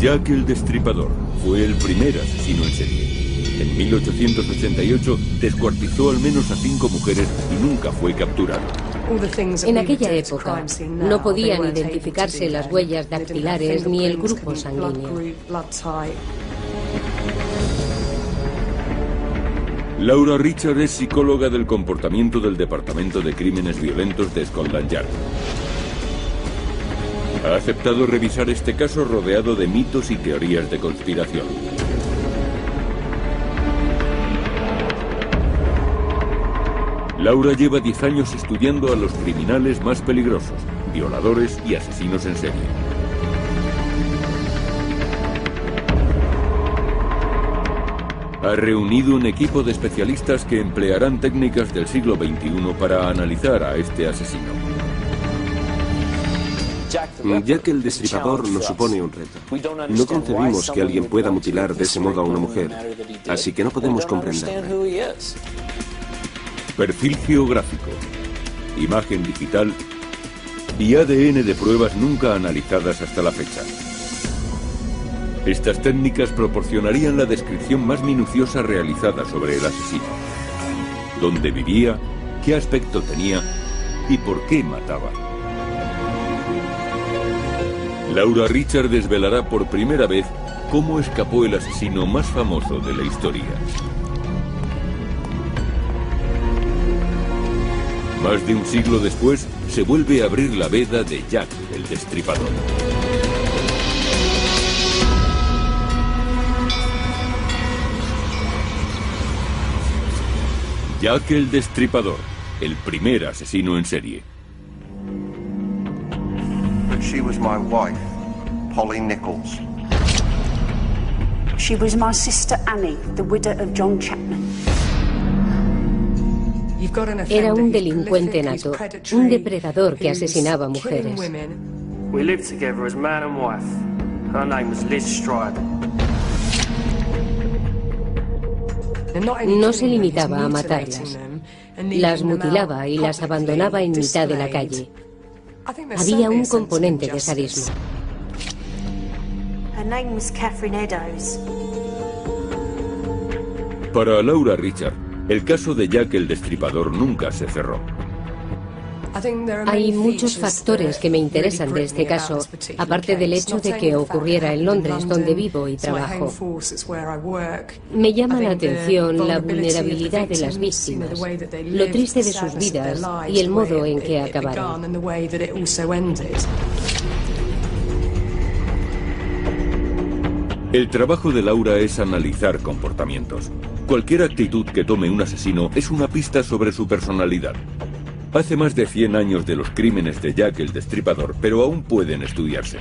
Jack el Destripador fue el primer asesino en serie. En 1888 descuartizó al menos a 5 mujeres y nunca fue capturado. En aquella época no podían identificarse las huellas dactilares ni el grupo sanguíneo. Laura Richard es psicóloga del comportamiento del Departamento de Crímenes Violentos de Scotland Yard. Ha aceptado revisar este caso rodeado de mitos y teorías de conspiración. Laura lleva 10 años estudiando a los criminales más peligrosos, violadores y asesinos en serie. Ha reunido un equipo de especialistas que emplearán técnicas del siglo XXI para analizar a este asesino. Jack el Destripador nos supone un reto. No concebimos que alguien pueda mutilar de ese modo a una mujer, así que no podemos comprenderlo. Perfil geográfico, imagen digital y ADN de pruebas nunca analizadas hasta la fecha. Estas técnicas proporcionarían la descripción más minuciosa realizada sobre el asesino. Dónde vivía, qué aspecto tenía y por qué mataba. Laura Richard desvelará por primera vez cómo escapó el asesino más famoso de la historia. Más de un siglo después, se vuelve a abrir la veda de Jack el Destripador. Jack el Destripador, el primer asesino en serie. But she was my wife, Polly Nichols. She was my sister Annie, the widow of John Chapman. Era un delincuente nato, un depredador que asesinaba mujeres. We lived together as man and wife. Her name was Liz Strider. No se limitaba a matarlas. Las mutilaba y las abandonaba en mitad de la calle. Había un componente de sadismo. Her name was Catherine Eddowes. Para Laura Richard, el caso de Jack el Destripador nunca se cerró. Hay muchos factores que me interesan de este caso, aparte del hecho de que ocurriera en Londres, donde vivo y trabajo. Me llama la atención la vulnerabilidad de las víctimas, lo triste de sus vidas y el modo en que acabaron. El trabajo de Laura es analizar comportamientos. Cualquier actitud que tome un asesino es una pista sobre su personalidad. Hace más de 100 años de los crímenes de Jack el Destripador, pero aún pueden estudiarse.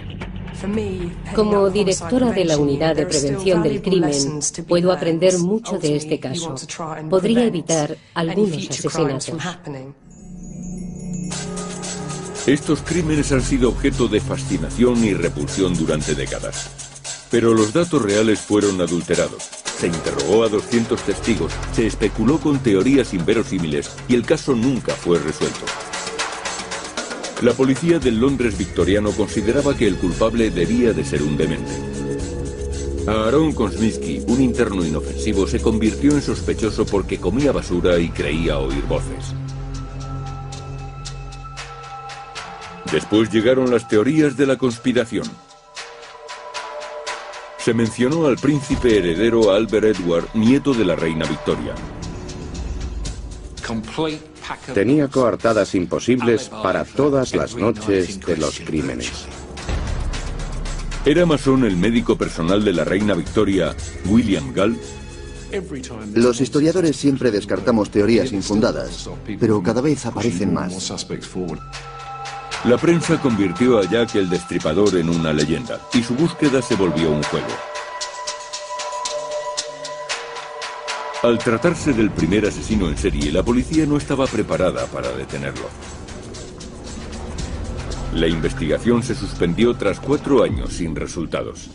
Como directora de la Unidad de Prevención del Crimen, puedo aprender mucho de este caso. Podría evitar algunos asesinatos. Estos crímenes han sido objeto de fascinación y repulsión durante décadas. Pero los datos reales fueron adulterados. Se interrogó a 200 testigos, se especuló con teorías inverosímiles y el caso nunca fue resuelto. La policía del Londres victoriano consideraba que el culpable debía de ser un demente. Aaron Kosminski, un interno inofensivo, se convirtió en sospechoso porque comía basura y creía oír voces. Después llegaron las teorías de la conspiración. Se mencionó al príncipe heredero Albert Edward, nieto de la reina Victoria. Tenía coartadas imposibles para todas las noches de los crímenes. ¿Era masón el médico personal de la reina Victoria, William Galt? Los historiadores siempre descartamos teorías infundadas, pero cada vez aparecen más. La prensa convirtió a Jack el Destripador en una leyenda, y su búsqueda se volvió un juego. Al tratarse del primer asesino en serie, la policía no estaba preparada para detenerlo. La investigación se suspendió tras 4 años sin resultados.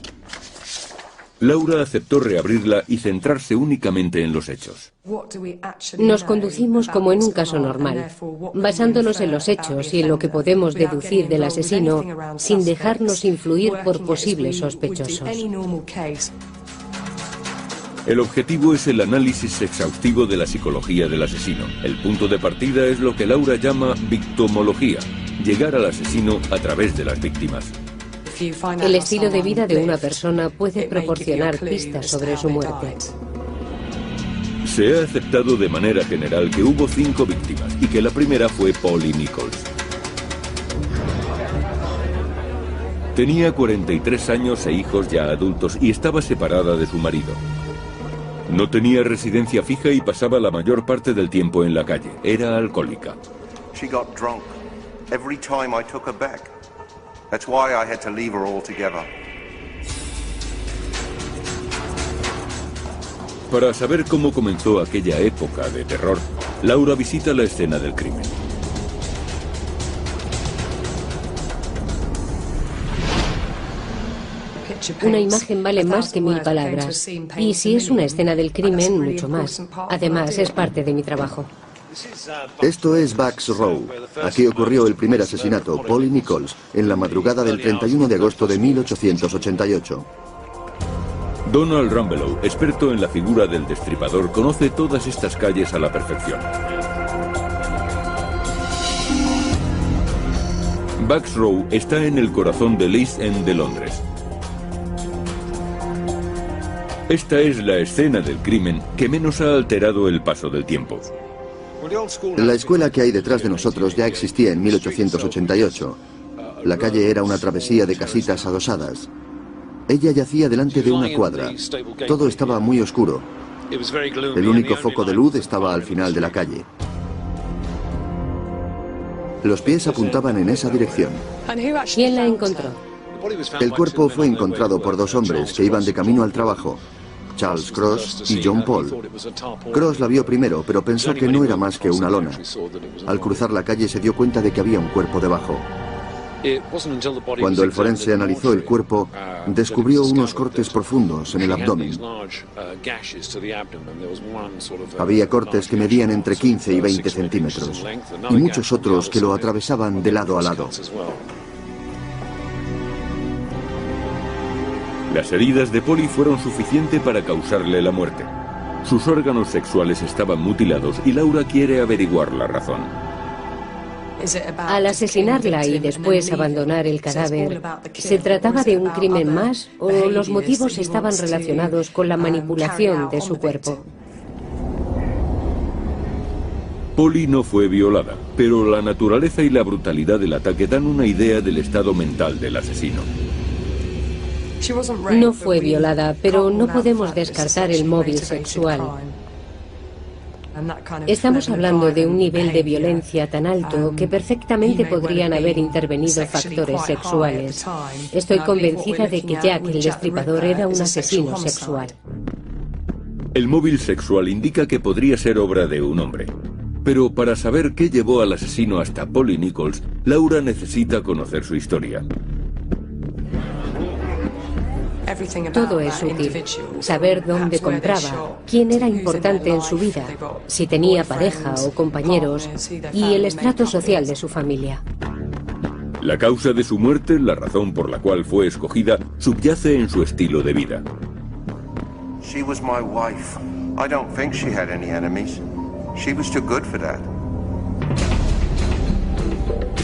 Laura aceptó reabrirla y centrarse únicamente en los hechos. Nos conducimos como en un caso normal, basándonos en los hechos y en lo que podemos deducir del asesino sin dejarnos influir por posibles sospechosos. El objetivo es el análisis exhaustivo de la psicología del asesino. El punto de partida es lo que Laura llama victimología, llegar al asesino a través de las víctimas. El estilo de vida de una persona puede proporcionar pistas sobre su muerte. Se ha aceptado de manera general que hubo 5 víctimas y que la primera fue Polly Nichols. Tenía 43 años e hijos ya adultos y estaba separada de su marido. No tenía residencia fija y pasaba la mayor parte del tiempo en la calle. Era alcohólica. She got drunk every time I took her back. That's why I had to leave her altogether. Para saber cómo comenzó aquella época de terror, Laura visita la escena del crimen. Una imagen vale más que 1000 palabras. Y si es una escena del crimen, mucho más. Además, es parte de mi trabajo. Esto es Bucks Row. Aquí ocurrió el primer asesinato, Polly Nichols, en la madrugada del 31 de agosto de 1888. Donald Rumbelow, experto en la figura del destripador, conoce todas estas calles a la perfección. Bucks Row está en el corazón del East End de Londres. Esta es la escena del crimen que menos ha alterado el paso del tiempo. La escuela que hay detrás de nosotros ya existía en 1888. La calle era una travesía de casitas adosadas. Ella yacía delante de una cuadra. Todo estaba muy oscuro. El único foco de luz estaba al final de la calle. Los pies apuntaban en esa dirección. ¿Quién la encontró? El cuerpo fue encontrado por 2 hombres que iban de camino al trabajo, Charles Cross y John Paul. Cross la vio primero, pero pensó que no era más que una lona. Al cruzar la calle se dio cuenta de que había un cuerpo debajo. Cuando el forense analizó el cuerpo, descubrió unos cortes profundos en el abdomen. Había cortes que medían entre 15 y 20 centímetros, y muchos otros que lo atravesaban de lado a lado. Las heridas de Polly fueron suficientes para causarle la muerte. Sus órganos sexuales estaban mutilados y Laura quiere averiguar la razón. Al asesinarla y después abandonar el cadáver, ¿se trataba de un crimen más o los motivos estaban relacionados con la manipulación de su cuerpo? Polly no fue violada, pero la naturaleza y la brutalidad del ataque dan una idea del estado mental del asesino. No fue violada, pero no podemos descartar el móvil sexual. Estamos hablando de un nivel de violencia tan alto que perfectamente podrían haber intervenido factores sexuales. Estoy convencida de que Jack el Destripador era un asesino sexual. El móvil sexual indica que podría ser obra de un hombre. Pero para saber qué llevó al asesino hasta Polly Nichols, Laura necesita conocer su historia. Todo es útil. Saber dónde compraba, quién era importante en su vida, si tenía pareja o compañeros y el estrato social de su familia. La causa de su muerte, la razón por la cual fue escogida, subyace en su estilo de vida. She was my wife. I don't think she had any enemies. She was too good for that.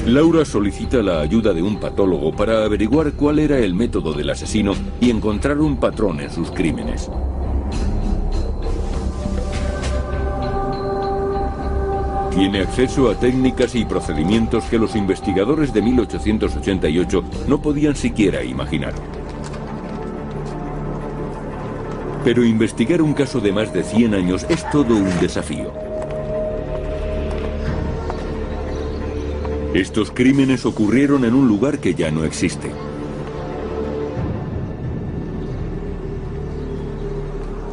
Laura solicita la ayuda de un patólogo para averiguar cuál era el método del asesino y encontrar un patrón en sus crímenes. Tiene acceso a técnicas y procedimientos que los investigadores de 1888 no podían siquiera imaginar. Pero investigar un caso de más de 100 años es todo un desafío. Estos crímenes ocurrieron en un lugar que ya no existe.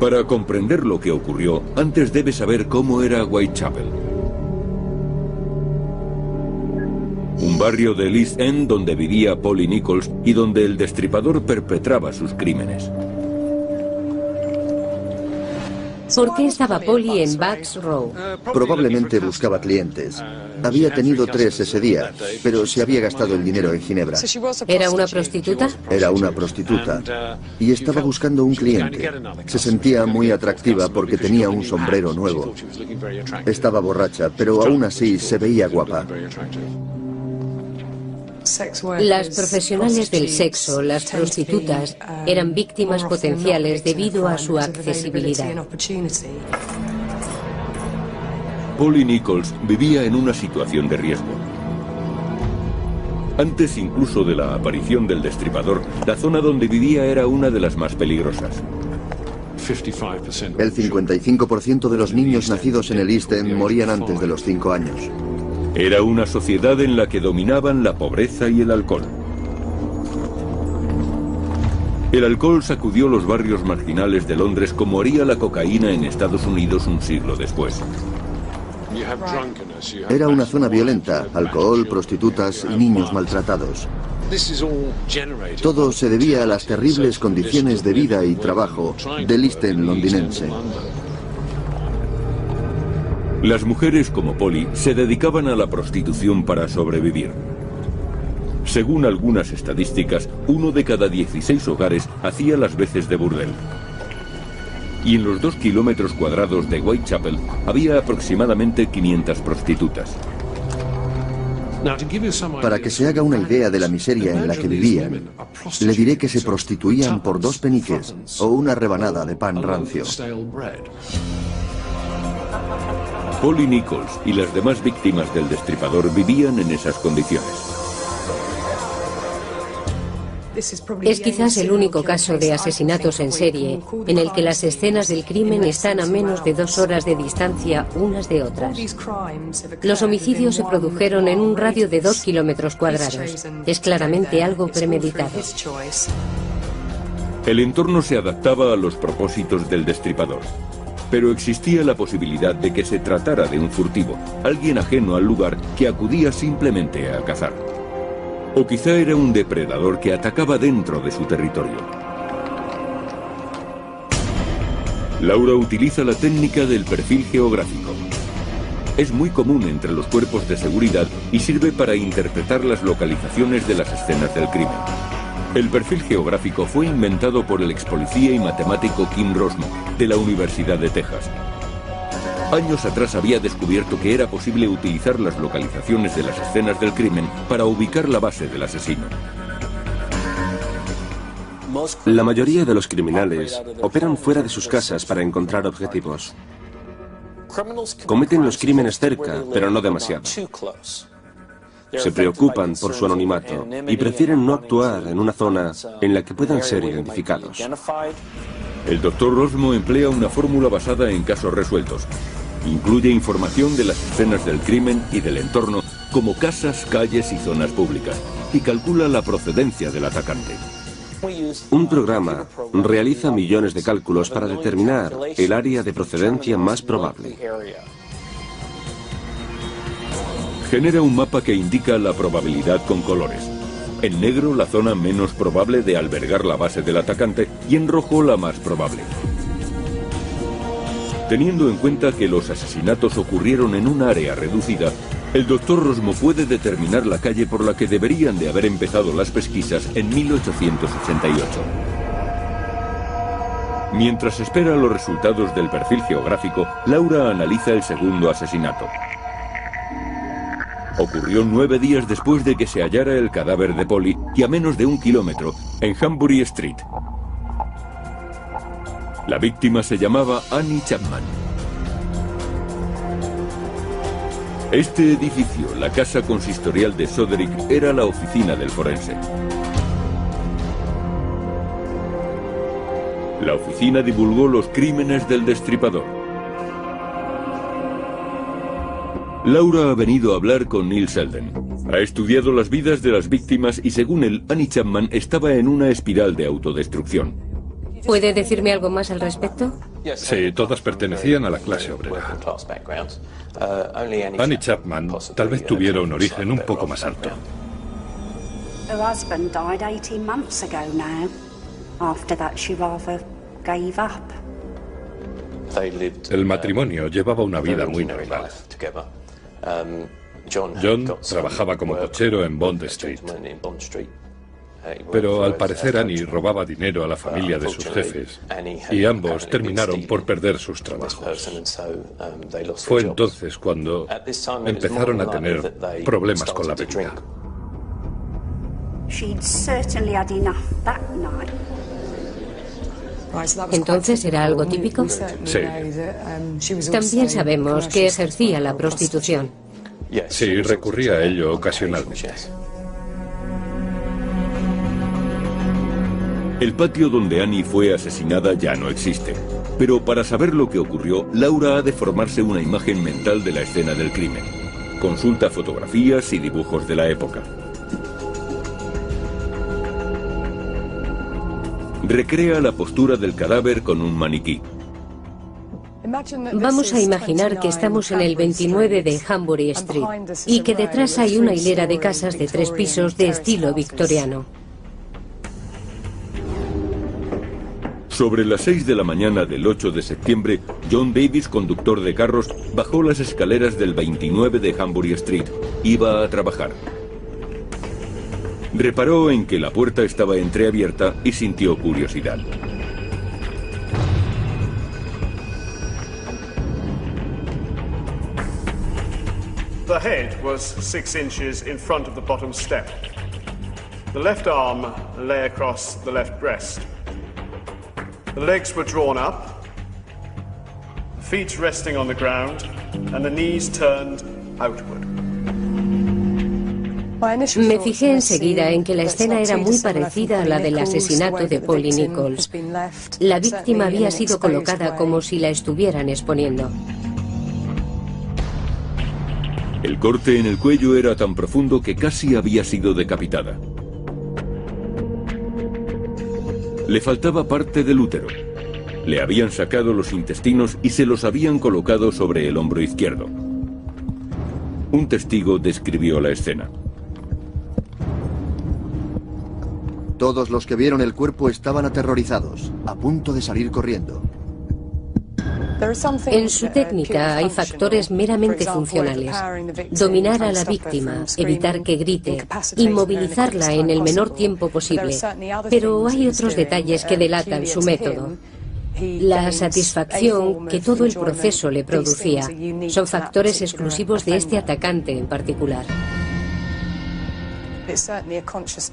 Para comprender lo que ocurrió, antes debes saber cómo era Whitechapel. Un barrio del East End donde vivía Polly Nichols y donde el destripador perpetraba sus crímenes. ¿Por qué estaba Polly en Bucks Row? Probablemente buscaba clientes. Había tenido 3 ese día, pero se había gastado el dinero en Ginebra. ¿Era una prostituta? Era una prostituta y estaba buscando un cliente. Se sentía muy atractiva porque tenía un sombrero nuevo. Estaba borracha, pero aún así se veía guapa. Las profesionales del sexo, las prostitutas, eran víctimas potenciales debido a su accesibilidad. Polly Nichols vivía en una situación de riesgo. Antes incluso de la aparición del destripador, la zona donde vivía era una de las más peligrosas. El 55% de los niños nacidos en el East End morían antes de los 5 años. Era una sociedad en la que dominaban la pobreza y el alcohol. El alcohol sacudió los barrios marginales de Londres como haría la cocaína en Estados Unidos un siglo después. Era una zona violenta, alcohol, prostitutas y niños maltratados. Todo se debía a las terribles condiciones de vida y trabajo del East End londinense. Las mujeres como Polly se dedicaban a la prostitución para sobrevivir. Según algunas estadísticas, 1 de cada 16 hogares hacía las veces de burdel. Y en los 2 kilómetros cuadrados de Whitechapel había aproximadamente 500 prostitutas. Para que se haga una idea de la miseria en la que vivían, le diré que se prostituían por 2 peniques o una rebanada de pan rancio. Polly Nichols y las demás víctimas del destripador vivían en esas condiciones. Es quizás el único caso de asesinatos en serie en el que las escenas del crimen están a menos de 2 horas de distancia unas de otras. Los homicidios se produjeron en un radio de 2 kilómetros cuadrados. Es claramente algo premeditado. El entorno se adaptaba a los propósitos del destripador. Pero existía la posibilidad de que se tratara de un furtivo, alguien ajeno al lugar que acudía simplemente a cazar. O quizá era un depredador que atacaba dentro de su territorio. Laura utiliza la técnica del perfil geográfico. Es muy común entre los cuerpos de seguridad y sirve para interpretar las localizaciones de las escenas del crimen. El perfil geográfico fue inventado por el expolicía y matemático Kim Rosmo, de la Universidad de Texas. Años atrás había descubierto que era posible utilizar las localizaciones de las escenas del crimen para ubicar la base del asesino. La mayoría de los criminales operan fuera de sus casas para encontrar objetivos. Cometen los crímenes cerca, pero no demasiado. Se preocupan por su anonimato y prefieren no actuar en una zona en la que puedan ser identificados. El Dr. Rosmo emplea una fórmula basada en casos resueltos. Incluye información de las escenas del crimen y del entorno, como casas, calles y zonas públicas, y calcula la procedencia del atacante. Un programa realiza millones de cálculos para determinar el área de procedencia más probable. Genera un mapa que indica la probabilidad con colores. En negro, la zona menos probable de albergar la base del atacante, y en rojo, la más probable. Teniendo en cuenta que los asesinatos ocurrieron en un área reducida, el Dr. Rosmo puede determinar la calle por la que deberían de haber empezado las pesquisas en 1888. Mientras espera los resultados del perfil geográfico, Laura analiza el segundo asesinato. Ocurrió 9 días después de que se hallara el cadáver de Polly y a menos de 1 kilómetro, en Hanbury Street. La víctima se llamaba Annie Chapman. Este edificio, la casa consistorial de Soderick, era la oficina del forense. La oficina divulgó los crímenes del destripador. Laura ha venido a hablar con Neil Selden. Ha estudiado las vidas de las víctimas y según él, Annie Chapman estaba en una espiral de autodestrucción. ¿Puede decirme algo más al respecto? Sí, todas pertenecían a la clase obrera. Annie Chapman tal vez tuviera un origen un poco más alto. Her husband died 18 months ago now. After that she rather gave up. El matrimonio llevaba una vida muy normal. John trabajaba como cochero en Bond Street. Pero al parecer Annie robaba dinero a la familia de sus jefes y ambos terminaron por perder sus trabajos. Fue entonces cuando empezaron a tener problemas con la bebida. ¿Entonces era algo típico? Sí. También sabemos que ejercía la prostitución. Sí, recurría a ello ocasionalmente. El patio donde Annie fue asesinada ya no existe. Pero para saber lo que ocurrió, Laura ha de formarse una imagen mental de la escena del crimen. Consulta fotografías y dibujos de la época. Recrea la postura del cadáver con un maniquí. Vamos a imaginar que estamos en el 29 de Hambury Street y que detrás hay una hilera de casas de 3 pisos de estilo victoriano. Sobre las 6 de la mañana del 8 de septiembre, John Davis, conductor de carros, bajó las escaleras del 29 de Hambury Street. Iba a trabajar. Reparó en que la puerta estaba entreabierta y sintió curiosidad. The head was 6 inches in front of the bottom step. The left arm lay across the left breast. The legs were drawn up, the feet resting on the ground, and the knees turned outward. Me fijé enseguida en que la escena era muy parecida a la del asesinato de Polly Nichols. La víctima había sido colocada como si la estuvieran exponiendo. El corte en el cuello era tan profundo que casi había sido decapitada. Le faltaba parte del útero. Le habían sacado los intestinos y se los habían colocado sobre el hombro izquierdo. Un testigo describió la escena. Todos los que vieron el cuerpo estaban aterrorizados, a punto de salir corriendo. En su técnica hay factores meramente funcionales. Dominar a la víctima, evitar que grite, inmovilizarla en el menor tiempo posible. Pero hay otros detalles que delatan su método. La satisfacción que todo el proceso le producía son factores exclusivos de este atacante en particular.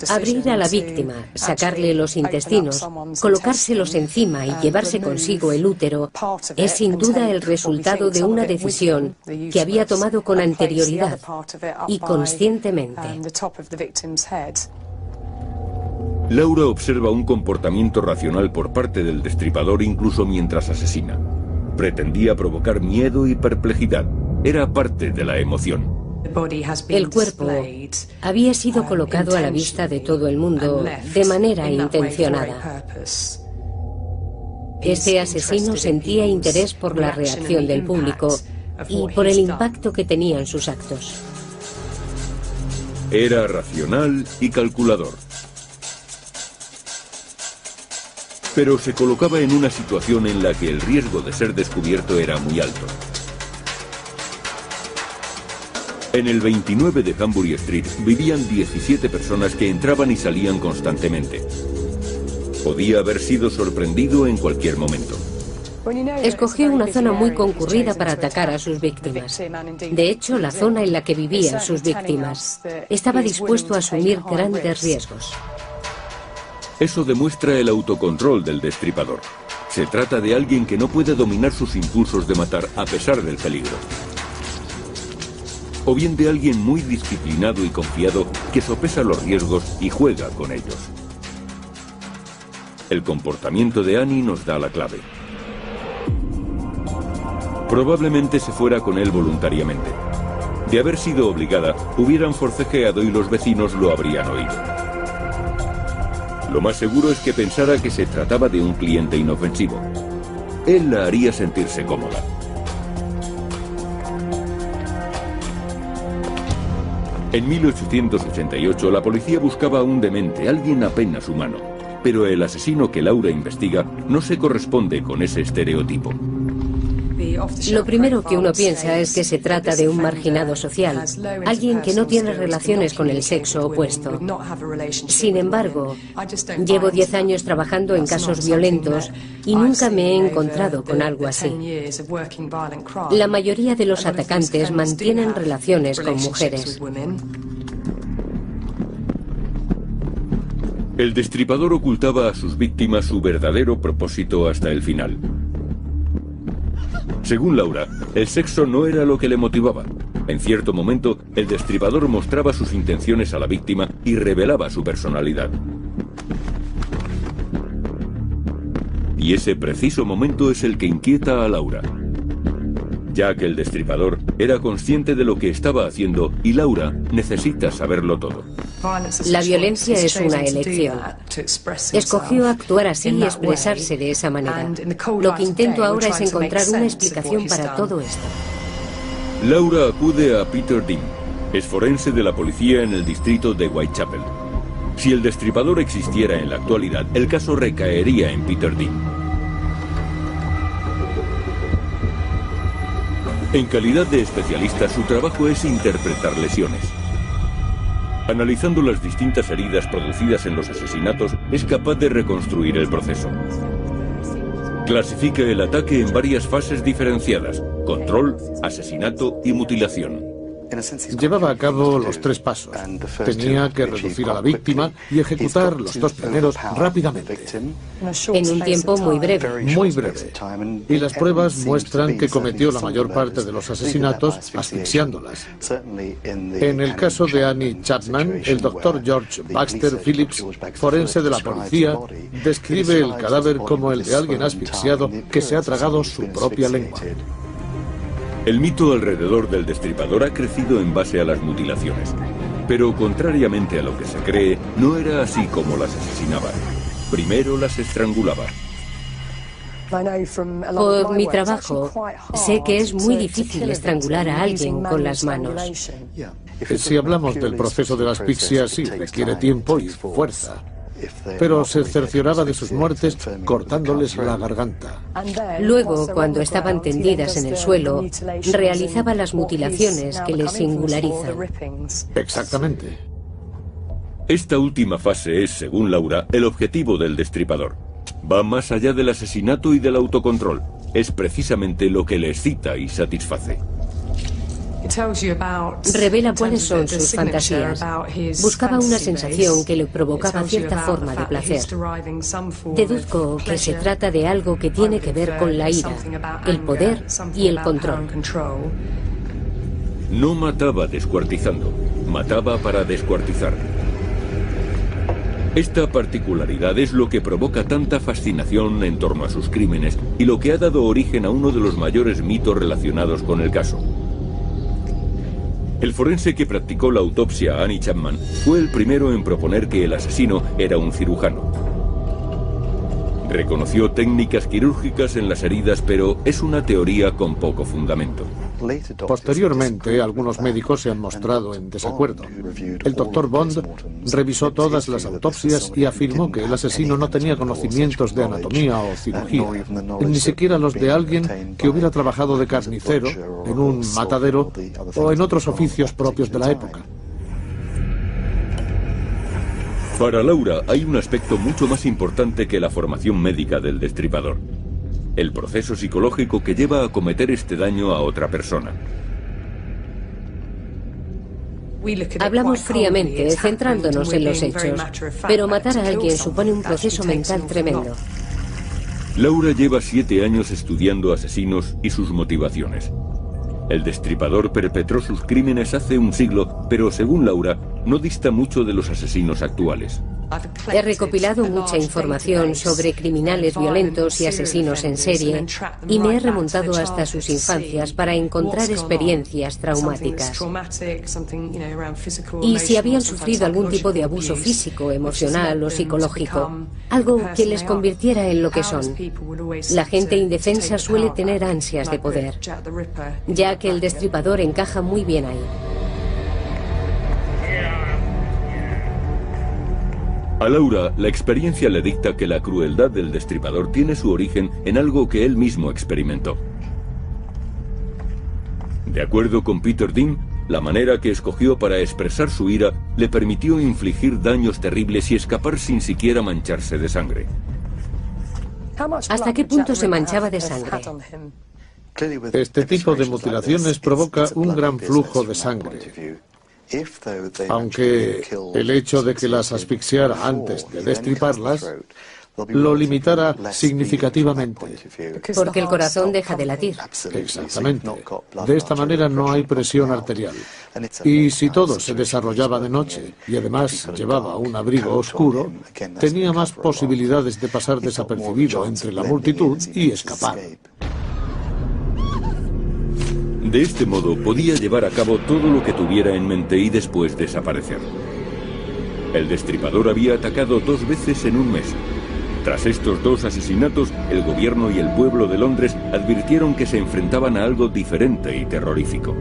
Abrir a la víctima, sacarle los intestinos, colocárselos encima y llevarse consigo el útero es sin duda el resultado de una decisión que había tomado con anterioridad y conscientemente. Laura observa un comportamiento racional por parte del destripador incluso mientras asesina. Pretendía provocar miedo y perplejidad. Era parte de la emoción. El cuerpo había sido colocado a la vista de todo el mundo de manera intencionada. Este asesino sentía interés por la reacción del público y por el impacto que tenían sus actos. Era racional y calculador. Pero se colocaba en una situación en la que el riesgo de ser descubierto era muy alto. En el 29 de Hambury Street vivían 17 personas que entraban y salían constantemente. Podía haber sido sorprendido en cualquier momento. Escogió una zona muy concurrida para atacar a sus víctimas. De hecho, la zona en la que vivían sus víctimas. Estaba dispuesto a asumir grandes riesgos. Eso demuestra el autocontrol del destripador. Se trata de alguien que no puede dominar sus impulsos de matar a pesar del peligro. O bien de alguien muy disciplinado y confiado que sopesa los riesgos y juega con ellos. El comportamiento de Annie nos da la clave. Probablemente se fuera con él voluntariamente. De haber sido obligada, hubieran forcejeado y los vecinos lo habrían oído. Lo más seguro es que pensara que se trataba de un cliente inofensivo. Él la haría sentirse cómoda. En 1888 la policía buscaba a un demente, alguien apenas humano. Pero el asesino que Laura investiga no se corresponde con ese estereotipo. Lo primero que uno piensa es que se trata de un marginado social, alguien que no tiene relaciones con el sexo opuesto. Sin embargo, llevo 10 años trabajando en casos violentos y nunca me he encontrado con algo así. La mayoría de los atacantes mantienen relaciones con mujeres. El destripador ocultaba a sus víctimas su verdadero propósito hasta el final. Según Laura, el sexo no era lo que le motivaba. En cierto momento, el destripador mostraba sus intenciones a la víctima y revelaba su personalidad. Y ese preciso momento es el que inquieta a Laura, ya que el destripador era consciente de lo que estaba haciendo y Laura necesita saberlo todo. La violencia es una elección. Escogió actuar así y expresarse de esa manera. Lo que intento ahora es encontrar una explicación para todo esto. Laura acude a Peter Dean. Es forense de la policía en el distrito de Whitechapel. Si el destripador existiera en la actualidad, el caso recaería en Peter Dean. En calidad de especialista, su trabajo es interpretar lesiones. Analizando las distintas heridas producidas en los asesinatos, es capaz de reconstruir el proceso. Clasifica el ataque en varias fases diferenciadas: control, asesinato y mutilación. Llevaba a cabo los 3 pasos. Tenía que reducir a la víctima y ejecutar los 2 primeros rápidamente. En un tiempo muy breve. Muy breve. Y las pruebas muestran que cometió la mayor parte de los asesinatos asfixiándolas. En el caso de Annie Chapman, el doctor George Baxter Phillips, forense de la policía, describe el cadáver como el de alguien asfixiado que se ha tragado su propia lengua. El mito alrededor del destripador ha crecido en base a las mutilaciones. Pero contrariamente a lo que se cree, no era así como las asesinaba. Primero las estrangulaba. Por mi trabajo, sé que es muy difícil estrangular a alguien con las manos. Si hablamos del proceso de la asfixia, sí, requiere tiempo y fuerza. Pero se cercioraba de sus muertes cortándoles la garganta. Luego, cuando estaban tendidas en el suelo, realizaba las mutilaciones que les singularizan. Exactamente. Esta última fase es, según Laura, el objetivo del destripador. Va más allá del asesinato y del autocontrol. Es precisamente lo que le excita y satisface. Revela cuáles son sus fantasías. Buscaba una sensación que le provocaba cierta forma de placer. Deduzco que se trata de algo que tiene que ver con la ira, el poder y el control. No mataba descuartizando, mataba para descuartizar. Esta particularidad es lo que provoca tanta fascinación en torno a sus crímenes y lo que ha dado origen a uno de los mayores mitos relacionados con el caso. El forense que practicó la autopsia a Annie Chapman fue el primero en proponer que el asesino era un cirujano. Reconoció técnicas quirúrgicas en las heridas, pero es una teoría con poco fundamento. Posteriormente, algunos médicos se han mostrado en desacuerdo. El doctor Bond revisó todas las autopsias y afirmó que el asesino no tenía conocimientos de anatomía o cirugía, ni siquiera los de alguien que hubiera trabajado de carnicero, en un matadero o en otros oficios propios de la época. Para Laura hay un aspecto mucho más importante que la formación médica del destripador: el proceso psicológico que lleva a cometer este daño a otra persona. Hablamos fríamente, centrándonos en los hechos, pero matar a alguien supone un proceso mental tremendo. Laura lleva 7 años estudiando asesinos y sus motivaciones. El destripador perpetró sus crímenes hace un siglo, pero según Laura, no dista mucho de los asesinos actuales. He recopilado mucha información sobre criminales violentos y asesinos en serie y me he remontado hasta sus infancias para encontrar experiencias traumáticas. Y si habían sufrido algún tipo de abuso físico, emocional o psicológico, algo que les convirtiera en lo que son. La gente indefensa suele tener ansias de poder, ya que el destripador encaja muy bien ahí. A Laura, la experiencia le dicta que la crueldad del destripador tiene su origen en algo que él mismo experimentó. De acuerdo con Peter Dean, la manera que escogió para expresar su ira le permitió infligir daños terribles y escapar sin siquiera mancharse de sangre. ¿Hasta qué punto se manchaba de sangre? Este tipo de mutilaciones provoca un gran flujo de sangre. Aunque el hecho de que las asfixiara antes de destriparlas lo limitara significativamente. Porque el corazón deja de latir. Exactamente. De esta manera no hay presión arterial. Y si todo se desarrollaba de noche y además llevaba un abrigo oscuro, tenía más posibilidades de pasar desapercibido entre la multitud y escapar. De este modo podía llevar a cabo todo lo que tuviera en mente y después desaparecer. El destripador había atacado 2 veces en un mes. Tras estos 2 asesinatos, el gobierno y el pueblo de Londres advirtieron que se enfrentaban a algo diferente y terrorífico.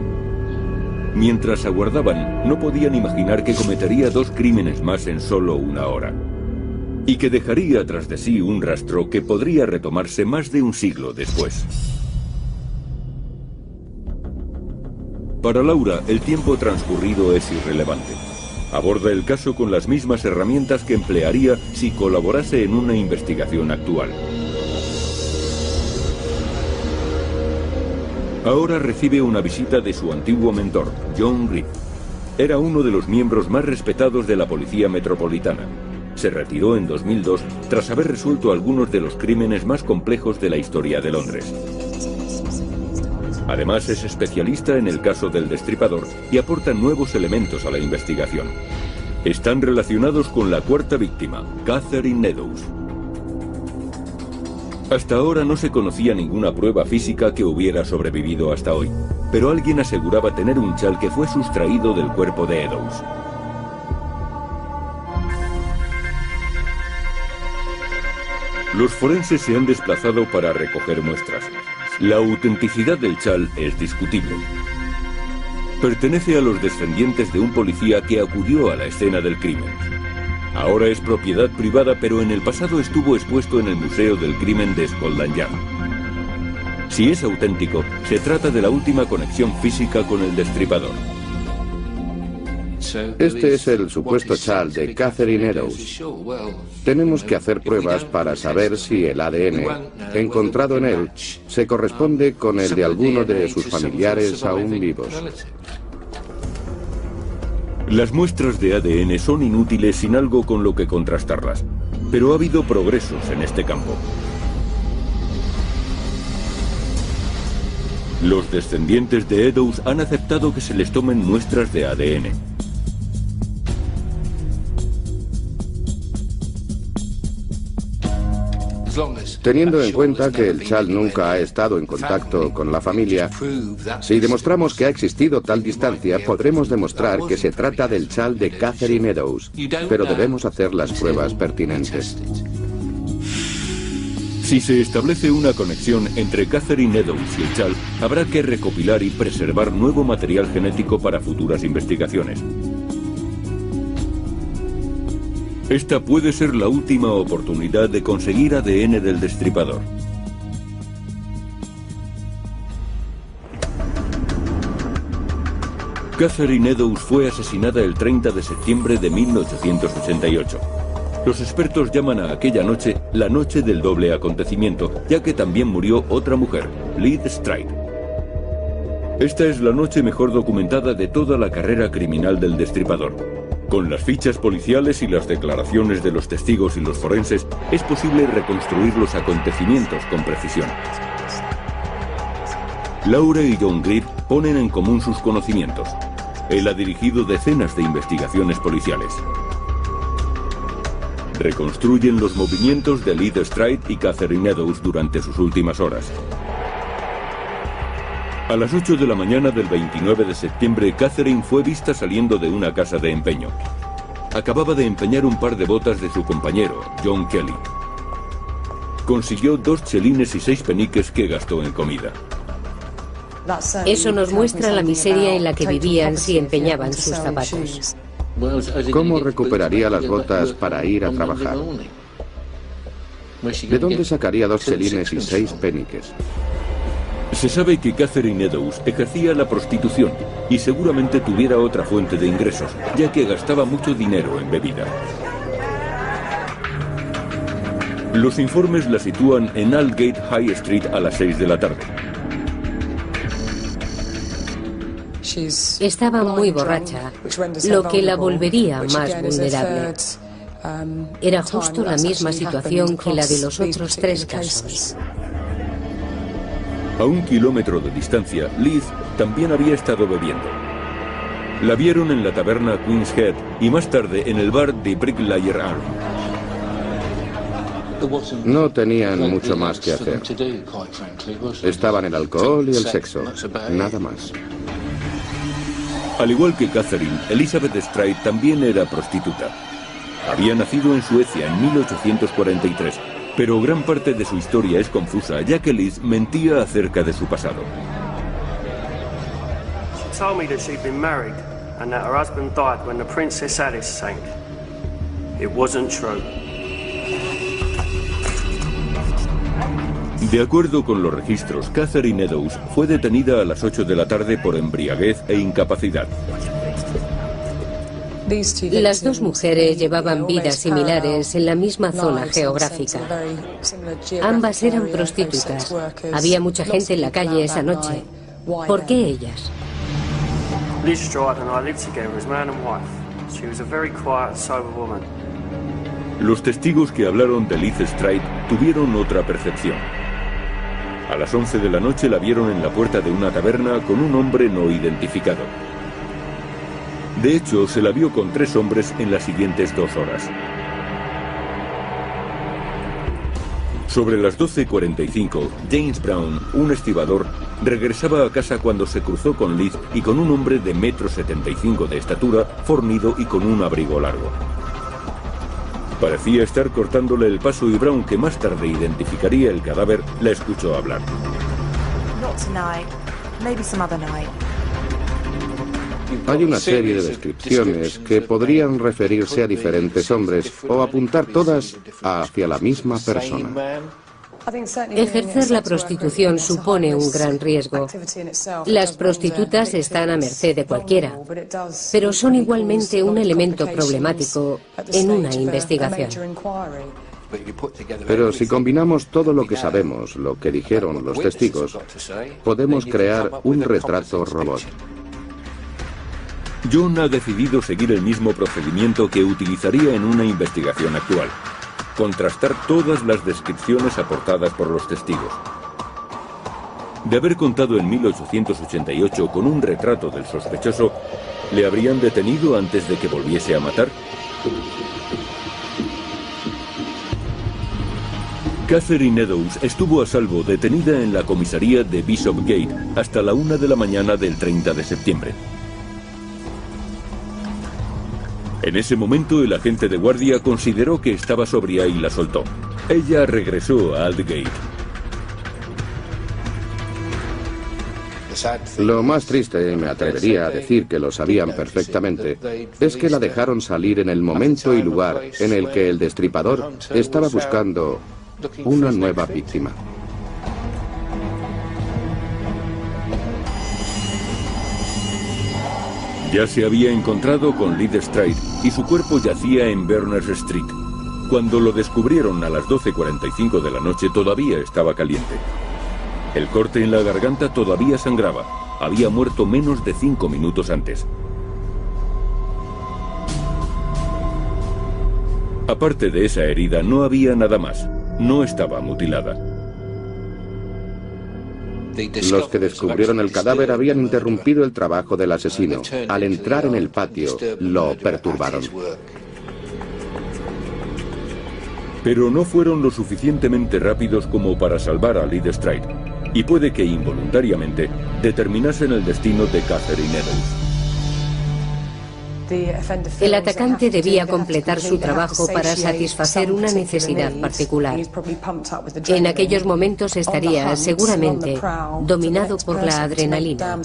Mientras aguardaban, no podían imaginar que cometería 2 crímenes más en solo una hora. Y que dejaría tras de sí un rastro que podría retomarse más de un siglo después. Para Laura, el tiempo transcurrido es irrelevante. Aborda el caso con las mismas herramientas que emplearía si colaborase en una investigación actual. Ahora recibe una visita de su antiguo mentor, John Greed. Era uno de los miembros más respetados de la Policía Metropolitana. Se retiró en 2002 tras haber resuelto algunos de los crímenes más complejos de la historia de Londres. Además, es especialista en el caso del destripador y aporta nuevos elementos a la investigación. Están relacionados con la 4ª víctima, Catherine Eddowes. Hasta ahora no se conocía ninguna prueba física que hubiera sobrevivido hasta hoy, pero alguien aseguraba tener un chal que fue sustraído del cuerpo de Eddowes. Los forenses se han desplazado para recoger muestras. La autenticidad del chal es discutible. Pertenece a los descendientes de un policía que acudió a la escena del crimen. Ahora es propiedad privada, pero en el pasado estuvo expuesto en el Museo del Crimen de Scotland Yard. Si es auténtico, se trata de la última conexión física con el destripador. Este es el supuesto chal de Catherine Eddowes. Tenemos que hacer pruebas para saber si el ADN encontrado en él se corresponde con el de alguno de sus familiares aún vivos. Las muestras de ADN son inútiles sin algo con lo que contrastarlas, pero ha habido progresos en este campo. Los descendientes de Eddowes han aceptado que se les tomen muestras de ADN. Teniendo en cuenta que el chal nunca ha estado en contacto con la familia, si demostramos que ha existido tal distancia, podremos demostrar que se trata del chal de Catherine Eddowes, pero debemos hacer las pruebas pertinentes. Si se establece una conexión entre Catherine Eddowes y el chal, habrá que recopilar y preservar nuevo material genético para futuras investigaciones. Esta puede ser la última oportunidad de conseguir ADN del destripador. Catherine Eddowes fue asesinada el 30 de septiembre de 1888. Los expertos llaman a aquella noche la noche del doble acontecimiento, ya que también murió otra mujer, Liz Stride. Esta es la noche mejor documentada de toda la carrera criminal del destripador. Con las fichas policiales y las declaraciones de los testigos y los forenses, es posible reconstruir los acontecimientos con precisión. Laura y John Greed ponen en común sus conocimientos. Él ha dirigido decenas de investigaciones policiales. Reconstruyen los movimientos de Liz Stride y Catherine Eddowes durante sus últimas horas. A las 8 de la mañana del 29 de septiembre, Catherine fue vista saliendo de una casa de empeño. Acababa de empeñar un par de botas de su compañero, John Kelly. Consiguió 2 chelines y 6 peniques que gastó en comida. Eso nos muestra la miseria en la que vivían si empeñaban sus zapatos. ¿Cómo recuperaría las botas para ir a trabajar? ¿De dónde sacaría 2 chelines y 6 peniques? Se sabe que Catherine Eddowes ejercía la prostitución y seguramente tuviera otra fuente de ingresos, ya que gastaba mucho dinero en bebida. Los informes la sitúan en Aldgate High Street a las 6 de la tarde. Estaba muy borracha, lo que la volvería más vulnerable. Era justo la misma situación que la de los otros 3 casos. A 1 kilómetro de distancia, Liz también había estado bebiendo. La vieron en la taberna Queen's Head y más tarde en el bar de Bricklayer Arm. No tenían mucho más que hacer. Estaban el alcohol y el sexo, nada más. Al igual que Catherine, Elizabeth Stride también era prostituta. Había nacido en Suecia en 1843, pero gran parte de su historia es confusa, ya que Liz mentía acerca de su pasado. She told me that she'd been married and that her husband died when the Princess Alice sank. It wasn't true. De acuerdo con los registros, Catherine Eddowes fue detenida a las 8 de la tarde por embriaguez e incapacidad. Las 2 mujeres llevaban vidas similares en la misma zona geográfica. Ambas eran prostitutas. Había mucha gente en la calle esa noche. ¿Por qué ellas? Liz Stride and I lived together as man and wife. She was a very quiet, sober woman. Los testigos que hablaron de Liz Stride tuvieron otra percepción. A las 11 de la noche la vieron en la puerta de una taberna con un hombre no identificado. De hecho, se la vio con 3 hombres en las siguientes 2 horas. Sobre las 12:45, James Brown, un estibador, regresaba a casa cuando se cruzó con Liz y con un hombre de 1,75 m de estatura, fornido y con un abrigo largo. Parecía estar cortándole el paso y Brown, que más tarde identificaría el cadáver, la escuchó hablar. Hay una serie de descripciones que podrían referirse a diferentes hombres o apuntar todas hacia la misma persona. Ejercer la prostitución supone un gran riesgo. Las prostitutas están a merced de cualquiera, pero son igualmente un elemento problemático en una investigación. Pero si combinamos todo lo que sabemos, lo que dijeron los testigos, podemos crear un retrato robot. John ha decidido seguir el mismo procedimiento que utilizaría en una investigación actual: contrastar todas las descripciones aportadas por los testigos. De haber contado en 1888 con un retrato del sospechoso, ¿le habrían detenido antes de que volviese a matar? Catherine Eddowes estuvo a salvo, detenida en la comisaría de Bishopgate hasta la 1 de la mañana del 30 de septiembre. En ese momento, el agente de guardia consideró que estaba sobria y la soltó. Ella regresó a Aldgate. Lo más triste, y me atrevería a decir que lo sabían perfectamente, es que la dejaron salir en el momento y lugar en el que el destripador estaba buscando una nueva víctima. Ya se había encontrado con Liz Stride y su cuerpo yacía en Berners Street. Cuando lo descubrieron a las 12:45 de la noche, todavía estaba caliente. El corte en la garganta todavía sangraba. Había muerto menos de 5 minutos antes. Aparte de esa herida, no había nada más. No estaba mutilada. Los que descubrieron el cadáver habían interrumpido el trabajo del asesino. Al entrar en el patio, lo perturbaron. Pero no fueron lo suficientemente rápidos como para salvar a Liz Stride, y puede que involuntariamente determinasen el destino de Catherine Eddowes. El atacante debía completar su trabajo para satisfacer una necesidad particular. En aquellos momentos estaría, seguramente, dominado por la adrenalina,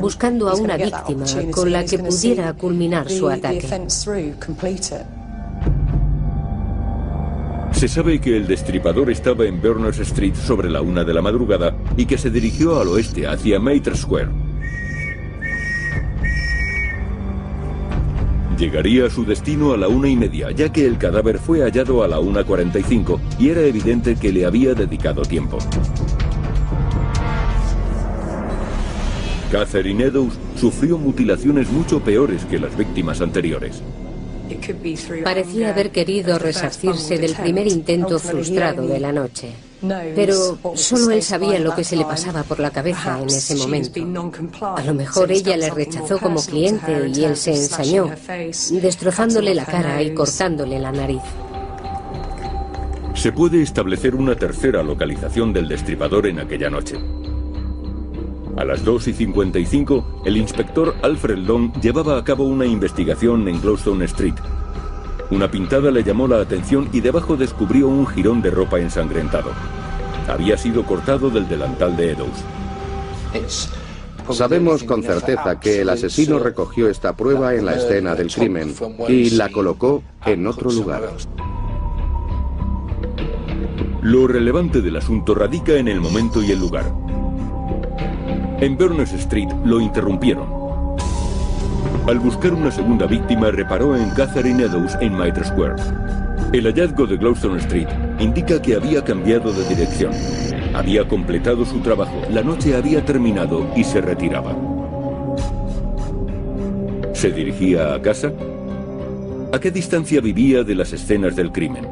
buscando a una víctima con la que pudiera culminar su ataque. Se sabe que el destripador estaba en Berners Street sobre la 1 de la madrugada y que se dirigió al oeste hacia Mitre Square. Llegaría a su destino a la 1:30, ya que el cadáver fue hallado a la 1:45 y era evidente que le había dedicado tiempo. Catherine Eddowes sufrió mutilaciones mucho peores que las víctimas anteriores. Parecía haber querido resarcirse del primer intento frustrado de la noche. Pero solo él sabía lo que se le pasaba por la cabeza en ese momento. A lo mejor ella le rechazó como cliente y él se ensañó, destrozándole la cara y cortándole la nariz. Se puede establecer una tercera localización del destripador en aquella noche. A las 2:55, el inspector Alfred Long llevaba a cabo una investigación en Gloucester Street. Una pintada le llamó la atención y debajo descubrió un jirón de ropa ensangrentado. Había sido cortado del delantal de Eddowes. Sabemos con certeza que el asesino recogió esta prueba en la escena del crimen y la colocó en otro lugar. Lo relevante del asunto radica en el momento y el lugar. En Berners Street lo interrumpieron. Al buscar una segunda víctima, reparó en Catherine Eddowes en Mitre Square. El hallazgo de Gloucester Street indica que había cambiado de dirección. Había completado su trabajo, la noche había terminado y se retiraba. ¿Se dirigía a casa? ¿A qué distancia vivía de las escenas del crimen?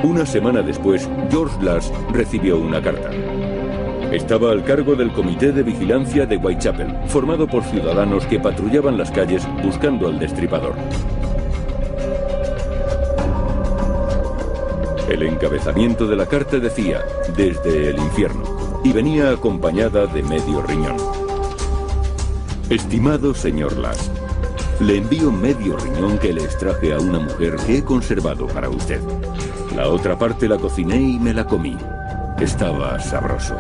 Una semana después, George Lars recibió una carta. Estaba al cargo del Comité de Vigilancia de Whitechapel, formado por ciudadanos que patrullaban las calles buscando al destripador. El encabezamiento de la carta decía, desde el infierno, y venía acompañada de medio riñón. Estimado señor Lars, le envío medio riñón que le extraje a una mujer que he conservado para usted. La otra parte la cociné y me la comí. Estaba sabroso.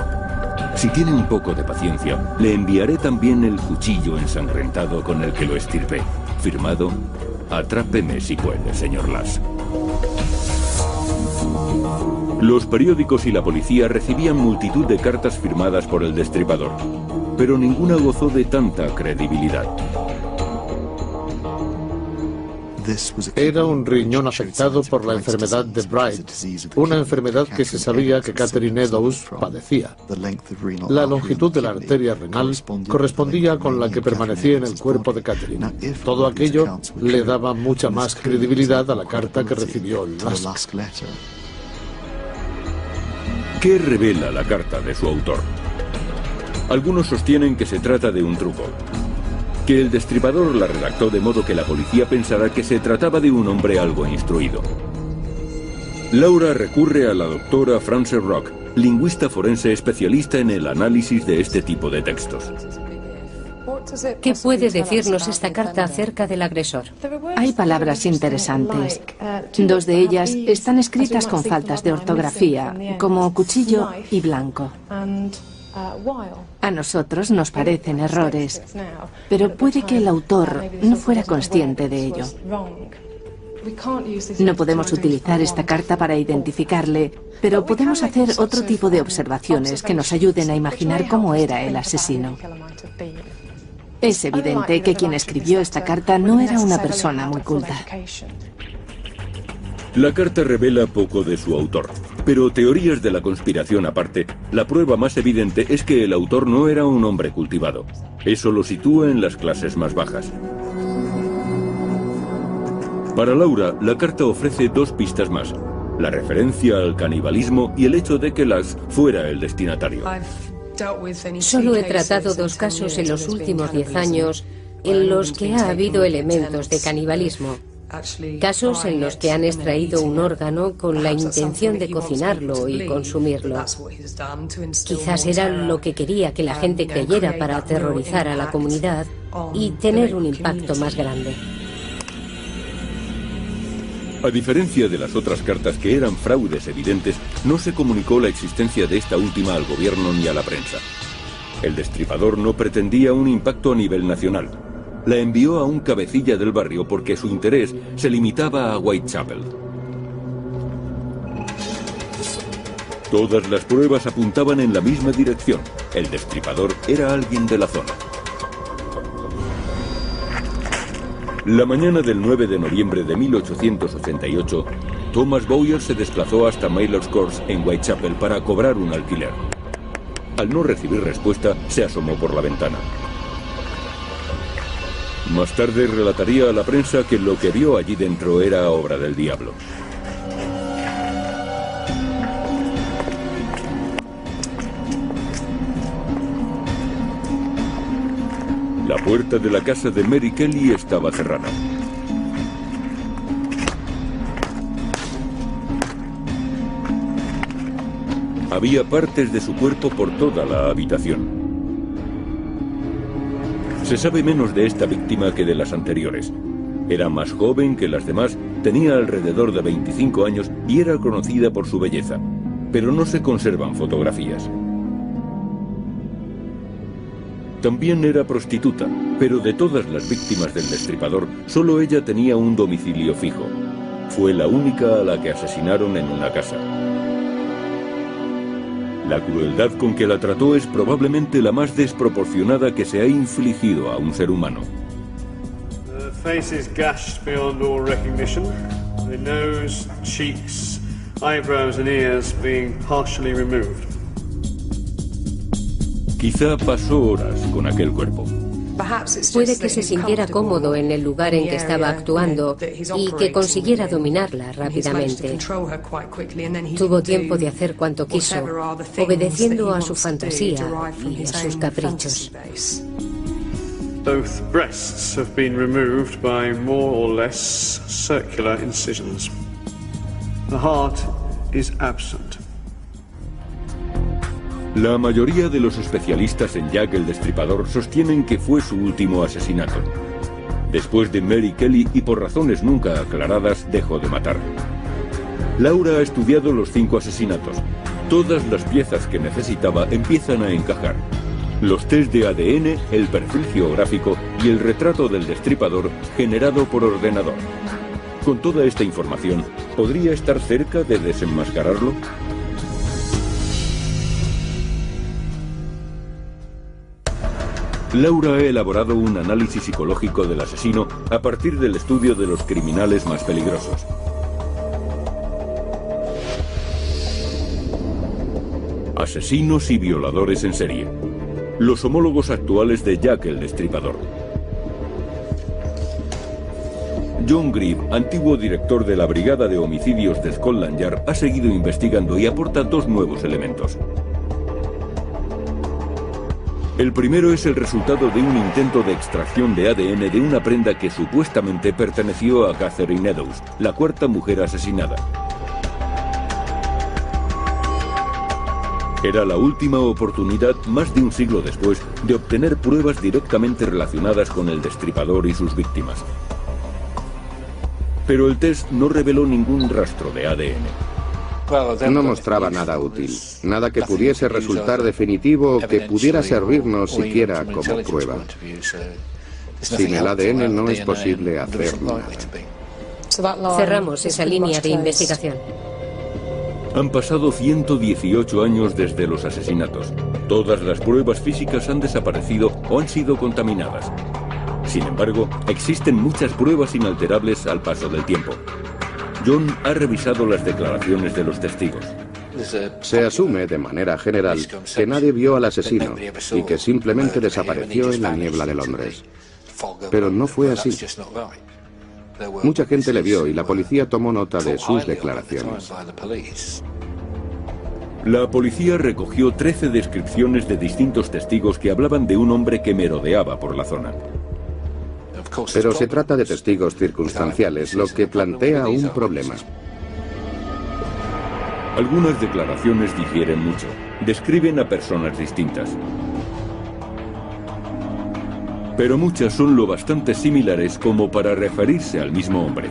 Si tiene un poco de paciencia, le enviaré también el cuchillo ensangrentado con el que lo estirpé. Firmado, atrápeme si puede, señor Lars. Los periódicos y la policía recibían multitud de cartas firmadas por el destripador, pero ninguna gozó de tanta credibilidad. Era un riñón afectado por la enfermedad de Bright, una enfermedad que se sabía que Catherine Eddowes padecía. La longitud de la arteria renal correspondía con la que permanecía en el cuerpo de Catherine. Todo aquello le daba mucha más credibilidad a la carta que recibió Lask. ¿Qué revela la carta de su autor? Algunos sostienen que se trata de un truco, que el destripador la redactó de modo que la policía pensara que se trataba de un hombre algo instruido. Laura recurre a la doctora Frances Rock, lingüista forense especialista en el análisis de este tipo de textos. ¿Qué puede decirnos esta carta acerca del agresor? Hay palabras interesantes. Dos de ellas están escritas con faltas de ortografía, como cuchillo y blanco. A nosotros nos parecen errores, pero puede que el autor no fuera consciente de ello. No podemos utilizar esta carta para identificarle, pero podemos hacer otro tipo de observaciones que nos ayuden a imaginar cómo era el asesino. Es evidente que quien escribió esta carta no era una persona muy culta. La carta revela poco de su autor, pero teorías de la conspiración aparte, la prueba más evidente es que el autor no era un hombre cultivado. Eso lo sitúa en las clases más bajas. Para Laura, la carta ofrece dos pistas más: la referencia al canibalismo y el hecho de que Lask fuera el destinatario. Solo he tratado dos casos en los últimos 10 años en los que ha habido elementos de canibalismo. Casos en los que han extraído un órgano con la intención de cocinarlo y consumirlo. Quizás era lo que quería que la gente creyera para aterrorizar a la comunidad y tener un impacto más grande. A diferencia de las otras cartas que eran fraudes evidentes, no se comunicó la existencia de esta última al gobierno ni a la prensa. El destripador no pretendía un impacto a nivel nacional. La envió a un cabecilla del barrio porque su interés se limitaba a Whitechapel. Todas las pruebas apuntaban en la misma dirección. El destripador era alguien de la zona. La mañana del 9 de noviembre de 1888, Thomas Bowyer se desplazó hasta Maylor's Court en Whitechapel para cobrar un alquiler. Al no recibir respuesta, se asomó por la ventana. Más tarde relataría a la prensa que lo que vio allí dentro era obra del diablo. La puerta de la casa de Mary Kelly estaba cerrada. Había partes de su cuerpo por toda la habitación. Se sabe menos de esta víctima que de las anteriores. Era más joven que las demás, tenía alrededor de 25 años y era conocida por su belleza, pero no se conservan fotografías. También era prostituta, pero de todas las víctimas del destripador, solo ella tenía un domicilio fijo. Fue la única a la que asesinaron en una casa. La crueldad con que la trató es probablemente la más desproporcionada que se ha infligido a un ser humano. The face is gashed beyond all recognition. The nose, cheeks, eyebrows and ears being partially removed. Quizá pasó horas con aquel cuerpo. Puede que se sintiera cómodo en el lugar en que estaba actuando y que consiguiera dominarla rápidamente. Tuvo tiempo de hacer cuanto quiso, obedeciendo a su fantasía y a sus caprichos. Both breasts have been removed by more or less circular incisions. The heart is absent. La mayoría de los especialistas en Jack el Destripador sostienen que fue su último asesinato. Después de Mary Kelly y por razones nunca aclaradas, dejó de matar. Laura ha estudiado los 5 asesinatos. Todas las piezas que necesitaba empiezan a encajar. Los test de ADN, el perfil geográfico y el retrato del destripador generado por ordenador. Con toda esta información, ¿podría estar cerca de desenmascararlo? Laura ha elaborado un análisis psicológico del asesino a partir del estudio de los criminales más peligrosos. Asesinos y violadores en serie. Los homólogos actuales de Jack el Destripador. John Grieve, antiguo director de la Brigada de Homicidios de Scotland Yard, ha seguido investigando y aporta 2 nuevos elementos. El primero es el resultado de un intento de extracción de ADN de una prenda que supuestamente perteneció a Catherine Eddowes, la 4ª mujer asesinada. Era la última oportunidad, más de un siglo después, de obtener pruebas directamente relacionadas con el destripador y sus víctimas. Pero el test no reveló ningún rastro de ADN. No mostraba nada útil, nada que pudiese resultar definitivo o que pudiera servirnos siquiera como prueba. Sin el ADN no es posible hacer nada. Cerramos esa línea de investigación. Han pasado 118 años desde los asesinatos. Todas las pruebas físicas han desaparecido o han sido contaminadas. Sin embargo, existen muchas pruebas inalterables al paso del tiempo. John ha revisado las declaraciones de los testigos. Se asume de manera general que nadie vio al asesino y que simplemente desapareció en la niebla de Londres. Pero no fue así. Mucha gente le vio y la policía tomó nota de sus declaraciones. La policía recogió 13 descripciones de distintos testigos que hablaban de un hombre que merodeaba por la zona. Pero se trata de testigos circunstanciales, lo que plantea un problema. Algunas declaraciones difieren mucho. Describen a personas distintas. Pero muchas son lo bastante similares como para referirse al mismo hombre.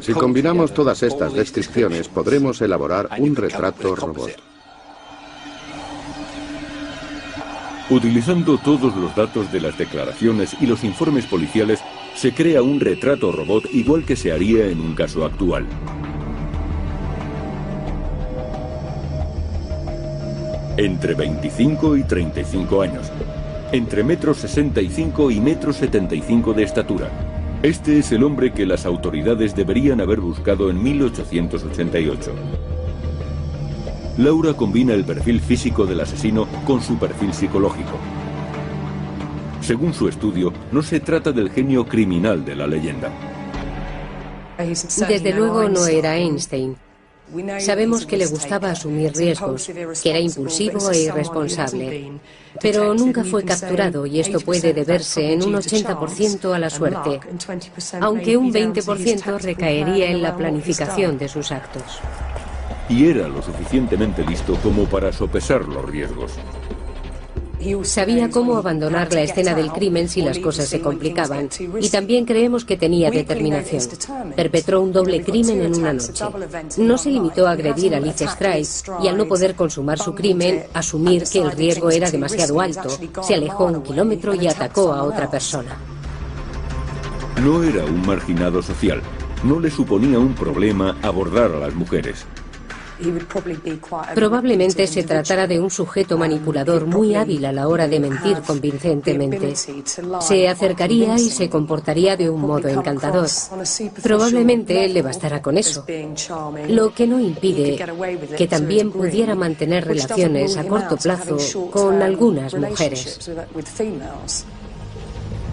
Si combinamos todas estas descripciones, podremos elaborar un retrato robot. Utilizando todos los datos de las declaraciones y los informes policiales, se crea un retrato robot igual que se haría en un caso actual. Entre 25 y 35 años. Entre 1,65 m y 1,75 m de estatura. Este es el hombre que las autoridades deberían haber buscado en 1888. Laura combina el perfil físico del asesino con su perfil psicológico. Según su estudio, no se trata del genio criminal de la leyenda. Desde luego no era Einstein. Sabemos que le gustaba asumir riesgos, que era impulsivo e irresponsable, pero nunca fue capturado y esto puede deberse en un 80% a la suerte, aunque un 20% recaería en la planificación de sus actos. Y era lo suficientemente listo como para sopesar los riesgos. Sabía cómo abandonar la escena del crimen si las cosas se complicaban, y también creemos que tenía determinación. Perpetró un doble crimen en una noche. No se limitó a agredir a Liz Stride y al no poder consumar su crimen, asumir que el riesgo era demasiado alto, se alejó 1 kilómetro y atacó a otra persona. No era un marginado social. No le suponía un problema abordar a las mujeres. Probablemente se tratara de un sujeto manipulador muy hábil a la hora de mentir convincentemente. Se acercaría y se comportaría de un modo encantador. Probablemente le bastará con eso, lo que no impide que también pudiera mantener relaciones a corto plazo con algunas mujeres.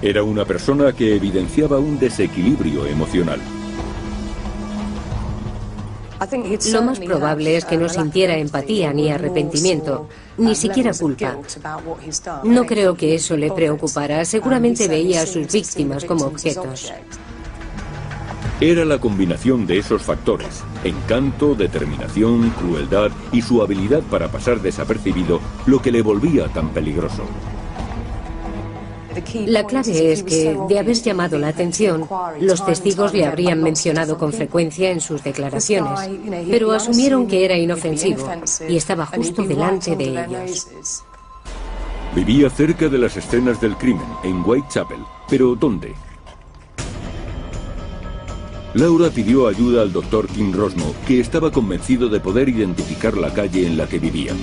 Era una persona que evidenciaba un desequilibrio emocional. Lo más probable es que no sintiera empatía ni arrepentimiento, ni siquiera culpa. No creo que eso le preocupara, seguramente veía a sus víctimas como objetos. Era la combinación de esos factores, encanto, determinación, crueldad y su habilidad para pasar desapercibido, lo que le volvía tan peligroso. La clave es que, de haber llamado la atención, los testigos le habrían mencionado con frecuencia en sus declaraciones, pero asumieron que era inofensivo y estaba justo delante de ellos. Vivía cerca de las escenas del crimen, en Whitechapel. ¿Pero dónde? Laura pidió ayuda al Dr. Kim Rosmo, que estaba convencido de poder identificar la calle en la que vivía.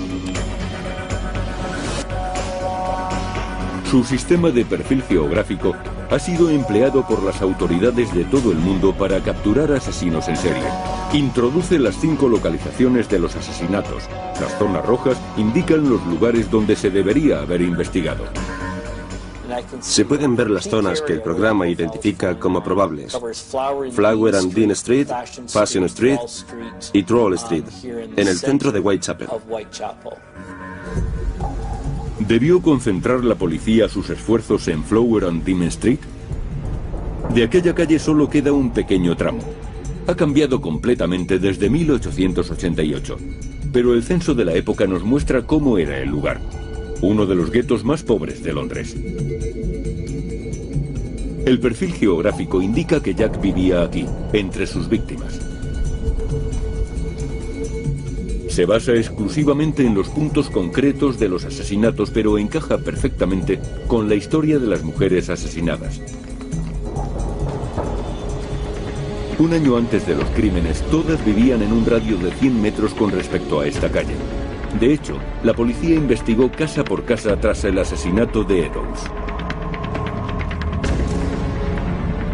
Su sistema de perfil geográfico ha sido empleado por las autoridades de todo el mundo para capturar asesinos en serie. Introduce las 5 localizaciones de los asesinatos. Las zonas rojas indican los lugares donde se debería haber investigado. Se pueden ver las zonas que el programa identifica como probables. Flower and Dean Street, Fashion Street y Troll Street, en el centro de Whitechapel. ¿Debió concentrar la policía sus esfuerzos en Flower and Dean Street? De aquella calle solo queda un pequeño tramo. Ha cambiado completamente desde 1888, pero el censo de la época nos muestra cómo era el lugar. Uno de los guetos más pobres de Londres. El perfil geográfico indica que Jack vivía aquí, entre sus víctimas. Se basa exclusivamente en los puntos concretos de los asesinatos, pero encaja perfectamente con la historia de las mujeres asesinadas. Un año antes de los crímenes, todas vivían en un radio de 100 metros con respecto a esta calle. De hecho, la policía investigó casa por casa tras el asesinato de Eddowes.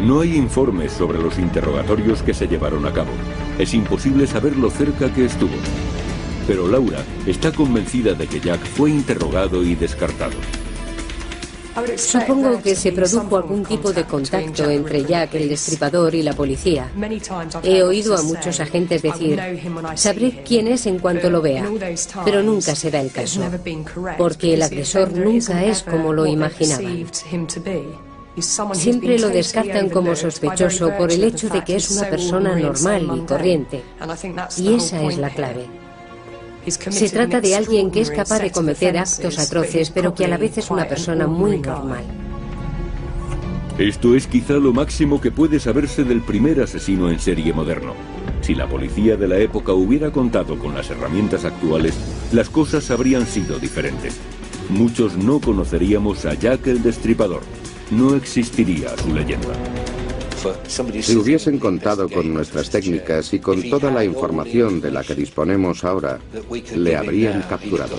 No hay informes sobre los interrogatorios que se llevaron a cabo. Es imposible saber lo cerca que estuvo. Pero Laura está convencida de que Jack fue interrogado y descartado. Supongo que se produjo algún tipo de contacto entre Jack el Destripador y la policía. He oído a muchos agentes decir, sabré quién es en cuanto lo vea, pero nunca se da el caso, porque el agresor nunca es como lo imaginaban. Siempre lo descartan como sospechoso por el hecho de que es una persona normal y corriente, y esa es la clave. Se trata de alguien que es capaz de cometer actos atroces, pero que a la vez es una persona muy normal. Esto es quizá lo máximo que puede saberse del primer asesino en serie moderno. Si la policía de la época hubiera contado con las herramientas actuales, las cosas habrían sido diferentes. muchos no conoceríamos a Jack el Destripador. No existiría su leyenda. Si hubiesen contado con nuestras técnicas y con toda la información de la que disponemos ahora, le habrían capturado.